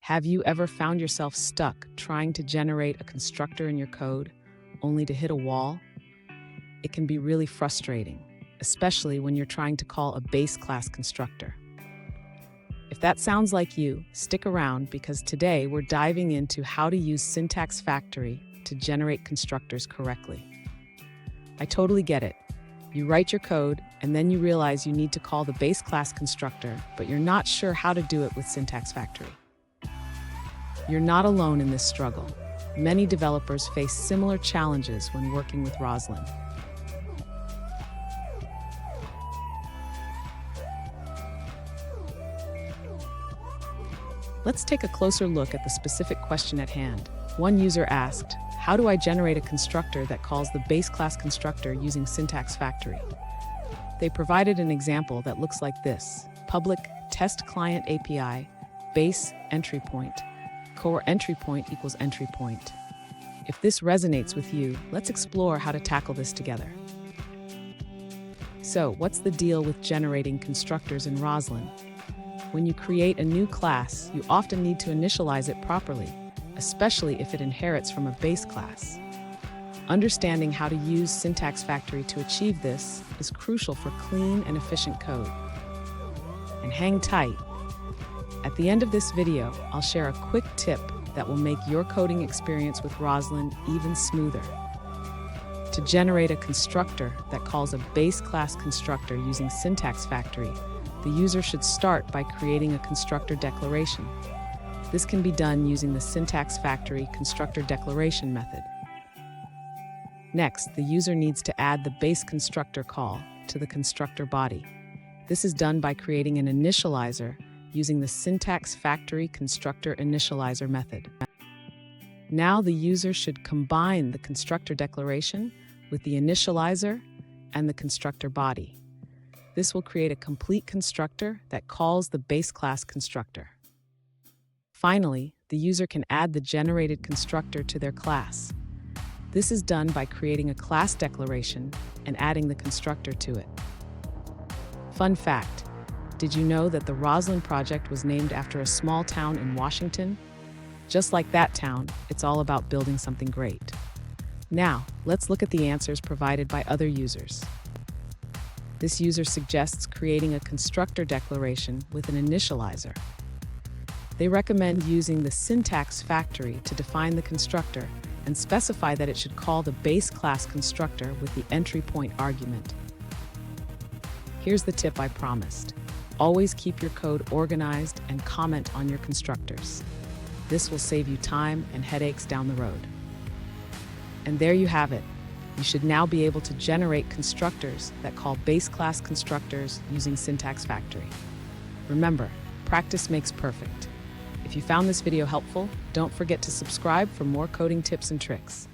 Have you ever found yourself stuck trying to generate a constructor in your code only to hit a wall? It can be really frustrating, especially when you're trying to call a base class constructor. If that sounds like you, stick around because today we're diving into how to use SyntaxFactory to generate constructors correctly. I totally get it. You write your code and then you realize you need to call the base class constructor, but you're not sure how to do it with SyntaxFactory. You're not alone in this struggle. Many developers face similar challenges when working with Roslyn. Let's take a closer look at the specific question at hand. One user asked, how do I generate a constructor that calls the base class constructor using SyntaxFactory? They provided an example that looks like this: public test client API, base entry point, core entry point equals entry point. If this resonates with you, let's explore how to tackle this together. So, what's the deal with generating constructors in Roslyn? When you create a new class, you often need to initialize it properly, especially if it inherits from a base class. Understanding how to use SyntaxFactory to achieve this is crucial for clean and efficient code. And hang tight. At the end of this video, I'll share a quick tip that will make your coding experience with Roslyn even smoother. To generate a constructor that calls a base class constructor using SyntaxFactory, the user should start by creating a constructor declaration. This can be done using the SyntaxFactory constructor declaration method. Next, the user needs to add the base constructor call to the constructor body. This is done by creating an initializer using the SyntaxFactory constructor initializer method. Now the user should combine the constructor declaration with the initializer and the constructor body. This will create a complete constructor that calls the base class constructor. Finally, the user can add the generated constructor to their class. This is done by creating a class declaration and adding the constructor to it. Fun fact, did you know that the Roslyn project was named after a small town in Washington? Just like that town, it's all about building something great. Now, let's look at the answers provided by other users. This user suggests creating a constructor declaration with an initializer. They recommend using the SyntaxFactory to define the constructor and specify that it should call the base class constructor with the entry point argument. Here's the tip I promised. Always keep your code organized and comment on your constructors. This will save you time and headaches down the road. And there you have it. You should now be able to generate constructors that call base class constructors using SyntaxFactory. Remember, practice makes perfect. If you found this video helpful, don't forget to subscribe for more coding tips and tricks.